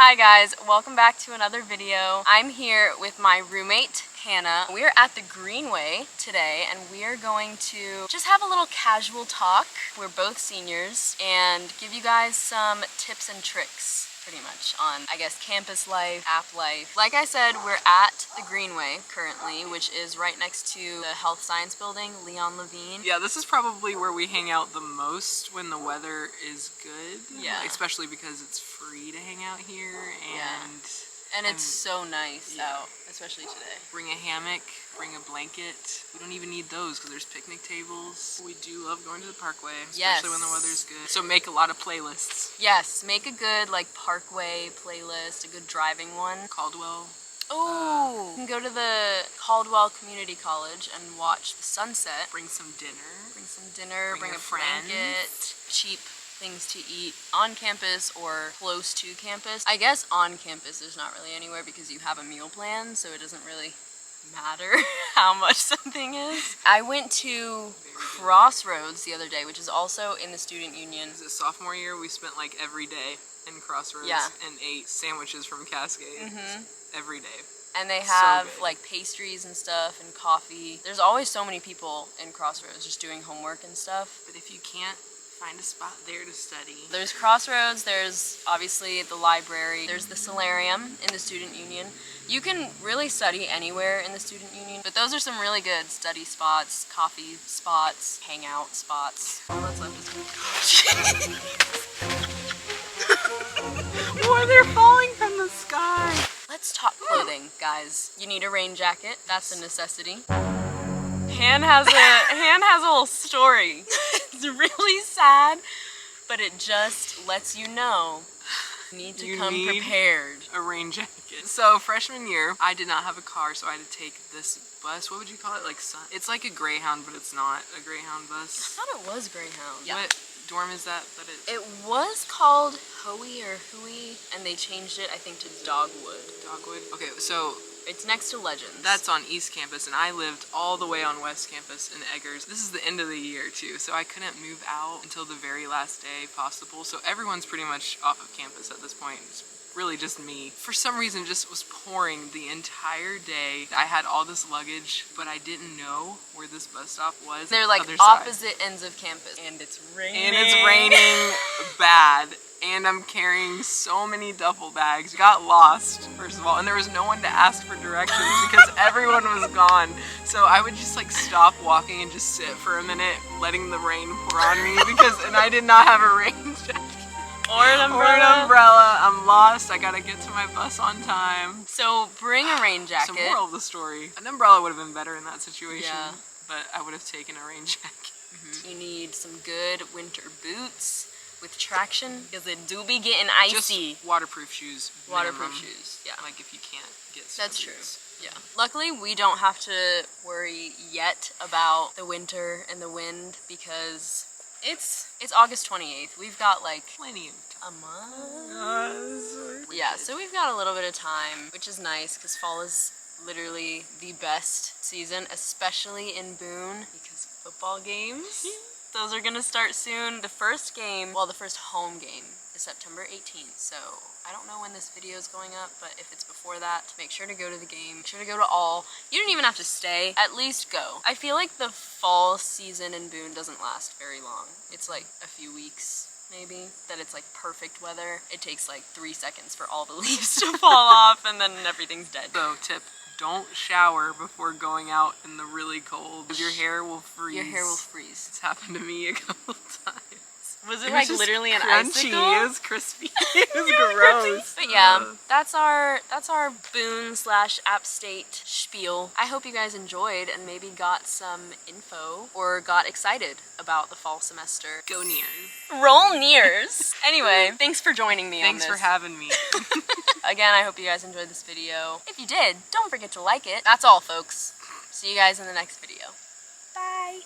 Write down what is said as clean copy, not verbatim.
Hi guys, welcome back to another video. I'm here with my roommate, Hannah. We are at the Greenway today and we are going to just have a little casual talk. We're both seniors and give you guys some tips and tricks pretty much on, I guess, campus life, app life. Like I said, we're at the Greenway currently, which is right next to the Health Science Building, Leon Levine. Yeah, this is probably where we hang out the most when the weather is good. Yeah. Especially because it's free to hang out here and... And it's so nice out, especially today. Bring a hammock, bring a blanket. We don't even need those because there's picnic tables. We do love going to the Parkway, especially when the weather's good. So make a lot of playlists. Yes, make a good like Parkway playlist, a good driving one. Caldwell. Oh, you can go to the Caldwell Community College and watch the sunset. Bring some dinner. Bring a friend. blanket. Cheap things to eat on campus or close to campus. I guess on campus there's not really anywhere because you have a meal plan, so it doesn't really matter how much something is. I went to Crossroads the other day, which is also in the student union. Is it sophomore year? We spent like every day in Crossroads and ate sandwiches from Cascade every day. And they have like pastries and stuff and coffee. There's always so many people in Crossroads just doing homework and stuff. But if you can't find a spot there to study. There's Crossroads, there's obviously the library, there's the solarium in the student union. You can really study anywhere in the student union, but those are some really good study spots, coffee spots, hangout spots. All that's left is Boy, they're falling from the sky. Let's talk clothing, guys. You need a rain jacket, that's a necessity. Han has a little story. It's really sad, but it just lets you know you need to come prepared. A rain jacket. So freshman year, I did not have a car, so I had to take this bus. What would you call it? It's like a Greyhound, but it's not a Greyhound bus. I thought it was Greyhound. Yeah. What dorm is that? It was called Hoey or Huey, and they changed it, I think, to Dogwood. Dogwood? Okay, so it's next to Legends. That's on East Campus, and I lived all the way on West Campus in Eggers. This is the end of the year, too, so I couldn't move out until the very last day possible. So everyone's pretty much off of campus at this point. It's really just me. For some reason, just was pouring the entire day. I had all this luggage, but I didn't know where this bus stop was. They're like opposite ends of campus, and it's raining. And it's raining bad. And I'm carrying so many duffel bags. Got lost, first of all, and there was no one to ask for directions because everyone was gone. So I would just like stop walking and just sit for a minute, letting the rain pour on me and I did not have a rain jacket. Or an umbrella. I'm lost. I gotta get to my bus on time. So bring a rain jacket. So moral of the story, an umbrella would have been better in that situation. Yeah. But I would have taken a rain jacket. You need some good winter boots with traction because it do be getting icy. Just waterproof shoes. Waterproof shoes, yeah. Like if you can't get That's true, yeah. Luckily, we don't have to worry yet about the winter and the wind because it's August 28th. We've got like plenty of time. A month? Yeah, so we've got a little bit of time, which is nice because fall is literally the best season, especially in Boone because football games. Those are gonna start soon. The first game, well, the first home game is September 18th, so I don't know when this video is going up, but if it's before that, make sure to go to the game. Make sure to go to all. You don't even have to stay. At least go. I feel like the fall season in Boone doesn't last very long. It's like a few weeks, maybe, that it's like perfect weather. It takes like 3 seconds for all the leaves to fall off, and then everything's dead. So, tip. Don't shower before going out in the really cold. Your hair will freeze. Your hair will freeze. It's happened to me a couple times. Was it like literally an icicle? It was crispy. It was gross. But yeah, that's our Boone / App State spiel. I hope you guys enjoyed and maybe got some info or got excited about the fall semester. Go Nears. Roll Nears. Anyway, thanks for joining me on this. Thanks for having me. Again, I hope you guys enjoyed this video. If you did, don't forget to like it. That's all, folks. See you guys in the next video. Bye.